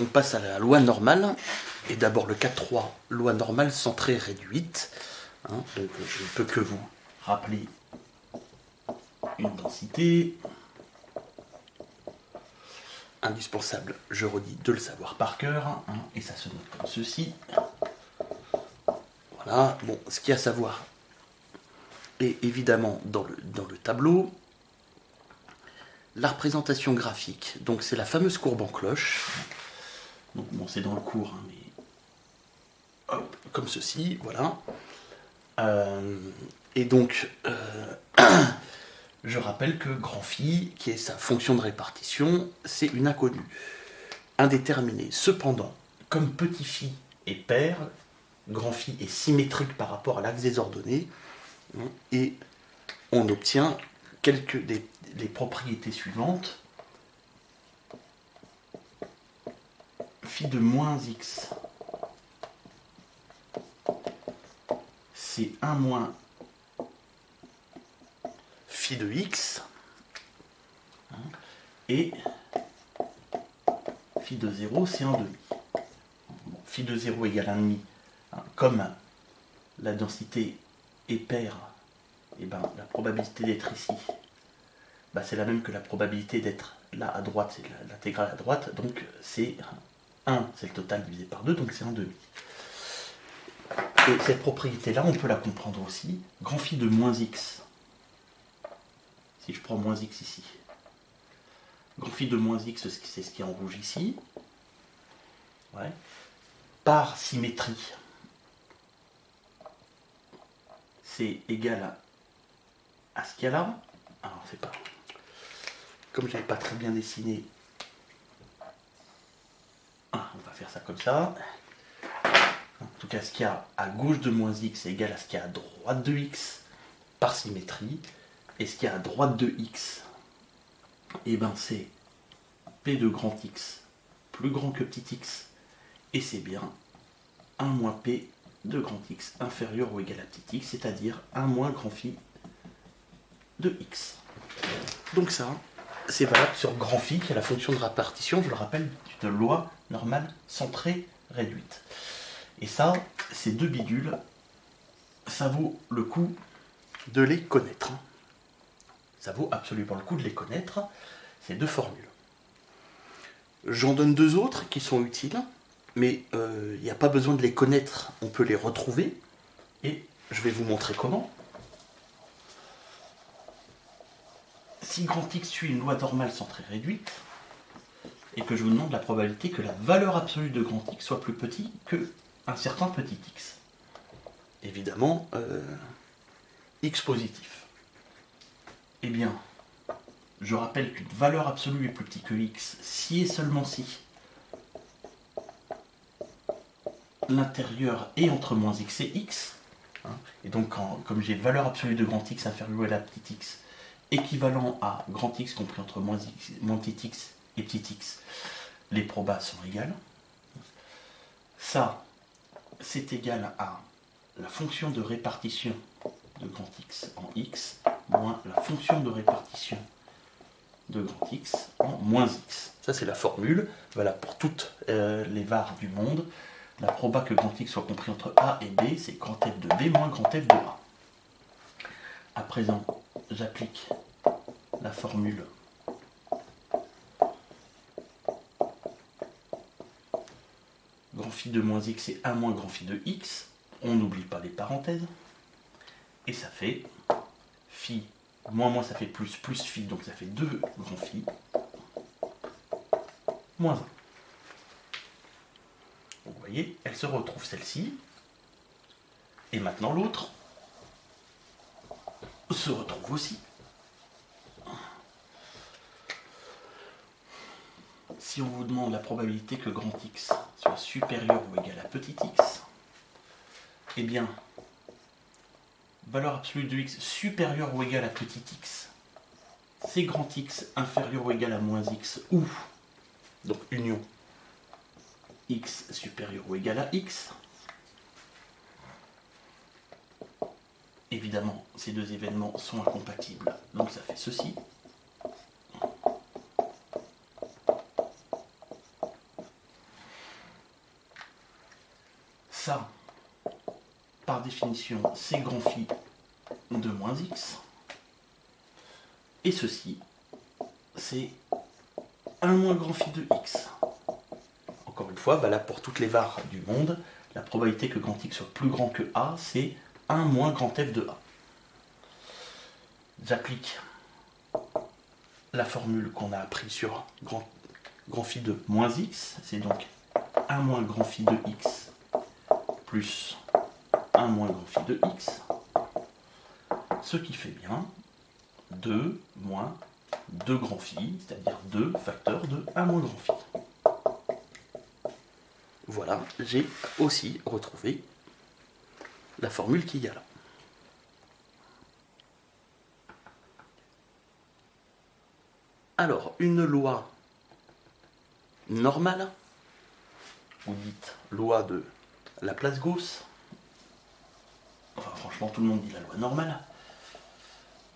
on passe à la loi normale. Et d'abord le cas 3, loi normale centrée réduite. Donc je ne peux que vous rappeler une densité. Indispensable, je redis, de le savoir par cœur. Et ça se note comme ceci. Voilà, bon, ce qu'il y a à savoir est évidemment dans le tableau. La représentation graphique, donc c'est la fameuse courbe en cloche. Donc bon, c'est dans le cours, mais hop, comme ceci, voilà. Et donc, je rappelle que grand phi, qui est sa fonction de répartition, c'est une inconnue, indéterminée. Cependant, comme petit phi est pair, grand phi est symétrique par rapport à l'axe des ordonnées, et on obtient les propriétés suivantes. Phi de moins x, c'est 1 moins phi de x, et phi de 0, c'est 1 demi. Bon, phi de 0 égale 1 demi. Comme la densité est paire, et ben, la probabilité d'être ici, c'est la même que la probabilité d'être là à droite, c'est l'intégrale à droite, donc c'est 1, c'est le total divisé par 2, donc c'est 1 demi. Et cette propriété-là, on peut la comprendre aussi. Grand phi de moins x, si je prends moins x ici, grand phi de moins x, c'est ce qui est en rouge ici, par symétrie, c'est égal à ce qu'il y a là. Alors, c'est pas... Comme je n'avais pas très bien dessiné, on va faire ça comme ça. En tout cas, ce qu'il y a à gauche de moins x est égal à ce qu'il y a à droite de x par symétrie. Et ce qu'il y a à droite de x, c'est p de grand x plus grand que petit x. Et c'est bien 1 moins p de grand x inférieur ou égal à petit x, c'est-à-dire 1 moins grand phi de x. Donc ça, c'est valable sur grand phi, qui est la fonction de répartition, je le rappelle, d'une loi normale centrée réduite. Et ça, ces deux bidules, ça vaut le coup de les connaître. Ça vaut absolument le coup de les connaître, ces deux formules. J'en donne deux autres qui sont utiles, mais il n'y a pas besoin de les connaître, on peut les retrouver, et je vais vous montrer comment. Si grand X suit une loi normale centrée réduite, et que je vous demande la probabilité que la valeur absolue de grand X soit plus petit que un certain petit x. Évidemment, x positif. Eh bien, je rappelle qu'une valeur absolue est plus petite que x si et seulement si l'intérieur est entre moins x et x. Et donc, comme j'ai valeur absolue de grand X inférieure ou égal à petit x, équivalent à grand X compris entre moins petit x et petit x, les probas sont égales. Ça, c'est égal à la fonction de répartition de grand X en x moins la fonction de répartition de grand X en moins x. Ça, c'est la formule. Voilà, pour toutes les var du monde. La proba que grand X soit compris entre A et B, c'est grand F de B moins grand F de A. À présent, j'applique la formule grand phi de moins x c'est 1 moins grand phi de x. On n'oublie pas les parenthèses. Et ça fait phi, moins ça fait plus phi, donc ça fait 2 grand phi, moins 1. Vous voyez, elle se retrouve celle-ci. Et maintenant l'autre se retrouve aussi. Si on vous demande la probabilité que grand X soit supérieur ou égal à petit x, eh bien, valeur absolue de x supérieure ou égale à petit x, c'est grand X inférieur ou égal à moins x, ou, donc union, x supérieur ou égal à x. Évidemment, ces deux événements sont incompatibles, donc ça fait ceci. ça, par définition, c'est grand phi de moins x. Et ceci, c'est 1 moins grand phi de x. Encore une fois, valable pour toutes les var du monde, la probabilité que grand X soit plus grand que A, c'est 1 moins grand F de A. J'applique la formule qu'on a appris sur grand phi de moins X, c'est donc 1 moins grand phi de X plus 1 moins grand phi de X, ce qui fait bien 2 moins 2 grand phi, c'est-à-dire 2 facteurs de 1 moins grand phi. Voilà, j'ai aussi retrouvé la formule qu'il y a là. Alors, une loi normale, ou dite loi de Laplace-Gauss, enfin franchement tout le monde dit la loi normale,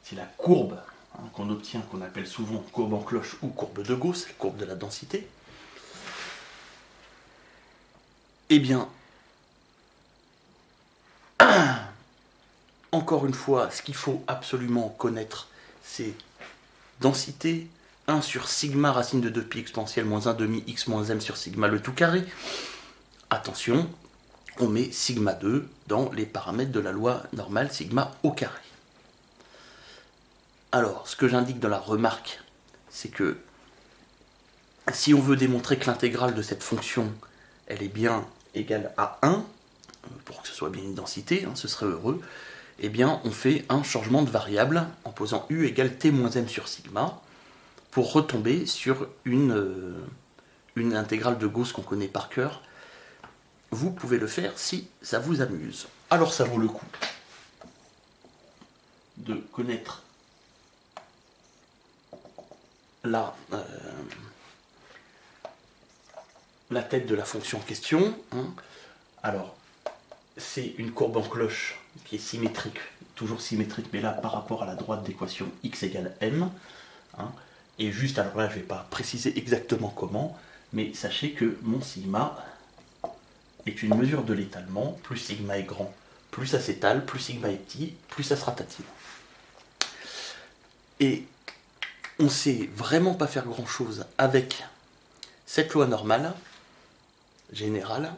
c'est la courbe qu'on obtient, qu'on appelle souvent courbe en cloche ou courbe de Gauss, la courbe de la densité. Eh bien, encore une fois, ce qu'il faut absolument connaître, c'est densité 1 sur sigma racine de 2pi exponentielle moins 1 demi x moins m sur sigma le tout carré. Attention, on met sigma 2 dans les paramètres de la loi normale sigma au carré. Alors, ce que j'indique dans la remarque, c'est que si on veut démontrer que l'intégrale de cette fonction, elle est bien égale à 1, pour que ce soit bien une densité, ce serait heureux, eh bien on fait un changement de variable en posant u égale t moins m sur sigma pour retomber sur une intégrale de Gauss qu'on connaît par cœur. Vous pouvez le faire si ça vous amuse. Alors ça vaut le coup de connaître la tête de la fonction en question. Alors, c'est une courbe en cloche qui est symétrique, toujours symétrique, mais là par rapport à la droite d'équation x égale m. Et juste, alors là je ne vais pas préciser exactement comment, mais sachez que mon sigma est une mesure de l'étalement. Plus sigma est grand, plus ça s'étale, plus sigma est petit, plus ça sera tatine. Et on ne sait vraiment pas faire grand chose avec cette loi normale générale,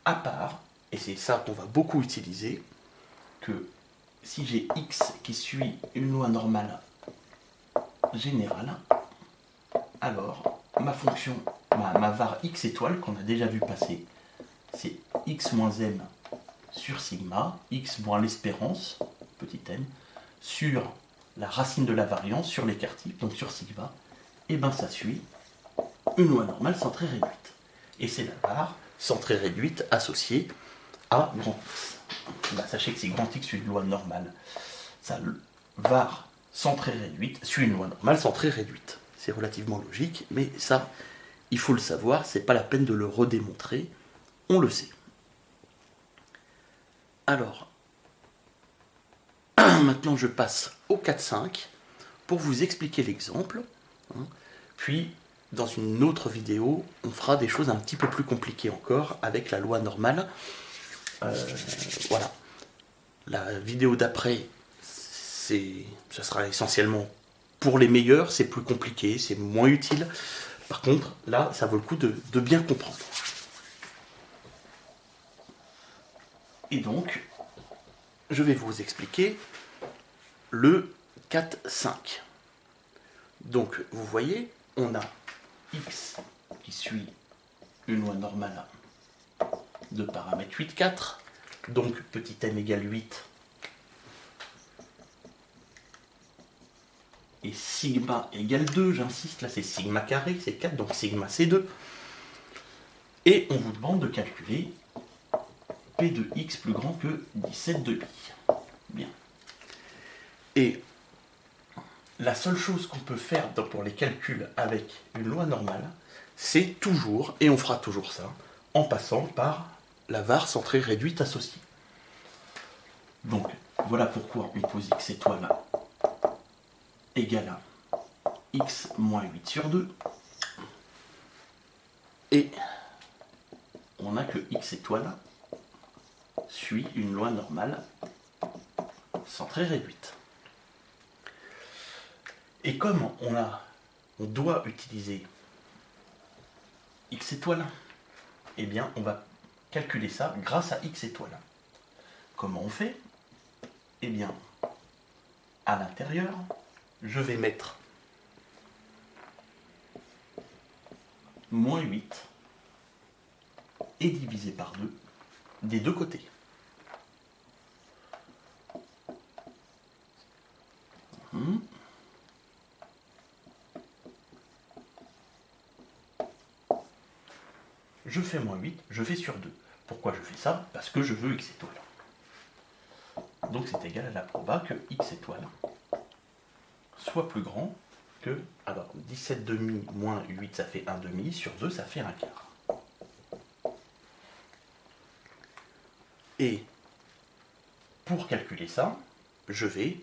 à part, et c'est ça qu'on va beaucoup utiliser, que si j'ai x qui suit une loi normale générale, alors ma fonction, ma var x étoile qu'on a déjà vu passer, c'est x moins m sur sigma, x moins l'espérance, petit m, sur la racine de la variance, sur l'écart type, donc sur sigma, et bien ça suit une loi normale centrée réduite. Et c'est la var centrée réduite associée à grand X. Sachez que si grand X suit une loi normale, ça var centrée réduite suit une loi normale centrée réduite. C'est relativement logique, mais ça, il faut le savoir, c'est pas la peine de le redémontrer, on le sait. Alors, maintenant je passe au 4-5 pour vous expliquer l'exemple, puis dans une autre vidéo, on fera des choses un petit peu plus compliquées encore avec la loi normale. Voilà. La vidéo d'après, ça sera essentiellement pour les meilleurs, c'est plus compliqué, c'est moins utile. Par contre, là, ça vaut le coup de bien comprendre. Et donc, je vais vous expliquer le 4-5. Donc, vous voyez, on a x qui suit une loi normale de paramètre 8, 4. Donc, petit m égale 8. Et sigma égale 2, j'insiste, là c'est sigma carré, c'est 4, donc sigma c'est 2. Et on vous demande de calculer p de x plus grand que 17 de pi. Bien. Et la seule chose qu'on peut faire pour les calculs avec une loi normale, c'est toujours, et on fera toujours ça, en passant par la var centrée réduite associée. Donc, voilà pourquoi on pose x étoile égale à x moins 8 sur 2. Et on n'a que x étoile suit une loi normale centrée réduite. Et comme on doit utiliser x étoile, eh bien on va calculer ça grâce à x étoile. Comment on fait? Eh bien, à l'intérieur, je vais mettre moins 8 et divisé par 2 des deux côtés. Je fais moins 8, je fais sur 2. Pourquoi je fais ça? Parce que je veux x étoile. Donc c'est égal à la proba que x étoile soit plus grand que... Alors 17 demi moins 8 ça fait 1 demi, sur 2 ça fait 1 quart. Et pour calculer ça, je vais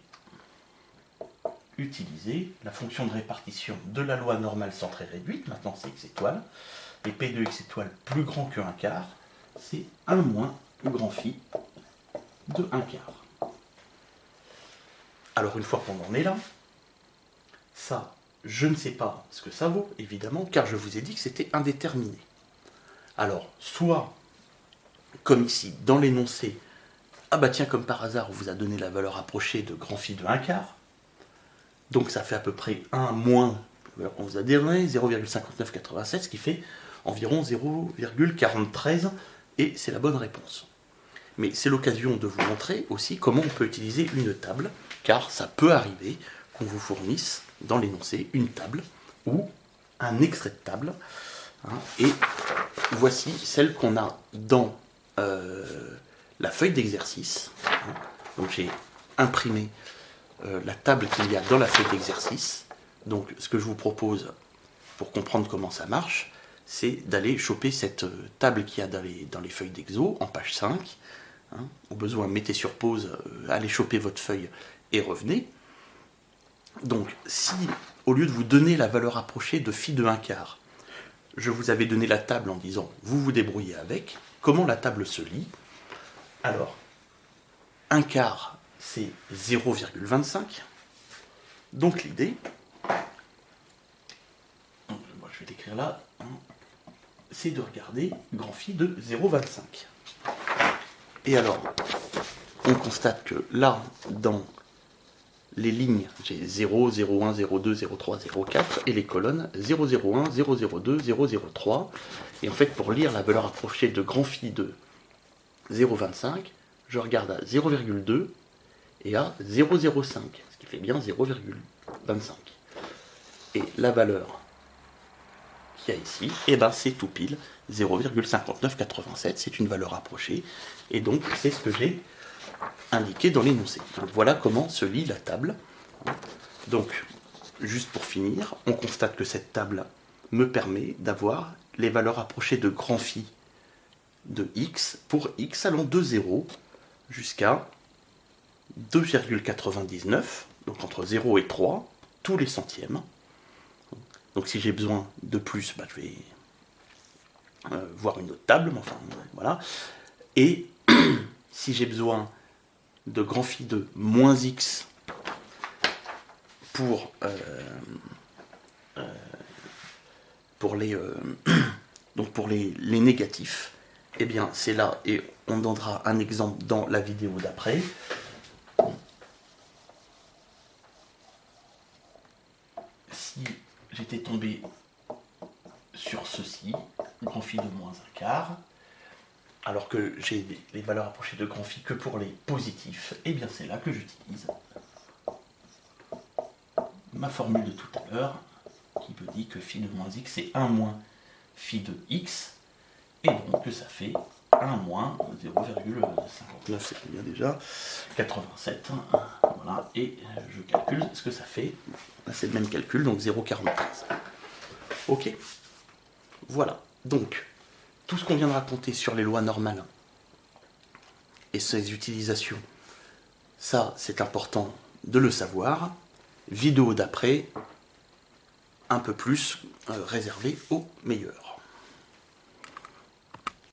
utiliser la fonction de répartition de la loi normale centrée réduite, maintenant c'est x étoile, et P de x étoile plus grand que 1 quart, c'est 1 moins le grand phi de 1 quart. Alors une fois qu'on en est là, ça, je ne sais pas ce que ça vaut, évidemment, car je vous ai dit que c'était indéterminé. Alors, soit, comme ici, dans l'énoncé, ah bah tiens, comme par hasard, on vous a donné la valeur approchée de grand phi de 1 quart, donc ça fait à peu près 1 moins la valeur qu'on vous a donné, 0,5987, ce qui fait environ 0,43, et c'est la bonne réponse. Mais c'est l'occasion de vous montrer aussi comment on peut utiliser une table, car ça peut arriver qu'on vous fournisse dans l'énoncé une table ou un extrait de table. Et voici celle qu'on a dans la feuille d'exercice. Donc j'ai imprimé la table qu'il y a dans la feuille d'exercice. Donc ce que je vous propose pour comprendre comment ça marche, c'est d'aller choper cette table qu'il y a dans les feuilles d'exo en page 5. Au besoin, mettez sur pause, allez choper votre feuille et revenez. Donc, si, au lieu de vous donner la valeur approchée de phi de 1 quart, je vous avais donné la table en disant, vous vous débrouillez avec, comment la table se lit? Alors, 1 quart, c'est 0,25. Donc l'idée, je vais l'écrire là, c'est de regarder grand phi de 0,25. Et alors, on constate que là, dans les lignes, j'ai 0, 0,1, 0,2, 0,3, 0,4, et les colonnes 0,01, 0,02, 0,03. Et en fait, pour lire la valeur approchée de grand phi de 0,25, je regarde à 0,2 et à 0,05, ce qui fait bien 0,25. Et la valeur qu'il y a ici, eh ben, c'est tout pile 0,5987, c'est une valeur approchée, et donc c'est ce que j'ai indiqué dans l'énoncé. Donc voilà comment se lit la table. Donc, juste pour finir, on constate que cette table me permet d'avoir les valeurs approchées de grand phi de x pour x allant de 0 jusqu'à 2,99, donc entre 0 et 3, tous les centièmes. Donc si j'ai besoin de plus, bah, je vais voir une autre table, mais enfin voilà. Et si j'ai besoin de grand phi de moins x pour les négatifs, eh bien c'est là, et on donnera un exemple dans la vidéo d'après. Si j'étais tombé sur ceci, grand phi de moins 1 quart, alors que j'ai les valeurs approchées de grand phi que pour les positifs, et bien c'est là que j'utilise ma formule de tout à l'heure, qui me dit que phi de moins x c'est 1 moins phi de x, et donc que ça fait 1 moins 0,59, c'est combien déjà 87, voilà, et je calcule ce que ça fait, c'est le même calcul, donc 0,43. Ok, voilà, donc tout ce qu'on vient de raconter sur les lois normales et ses utilisations, ça c'est important de le savoir. Vidéo d'après, un peu plus réservée aux meilleurs.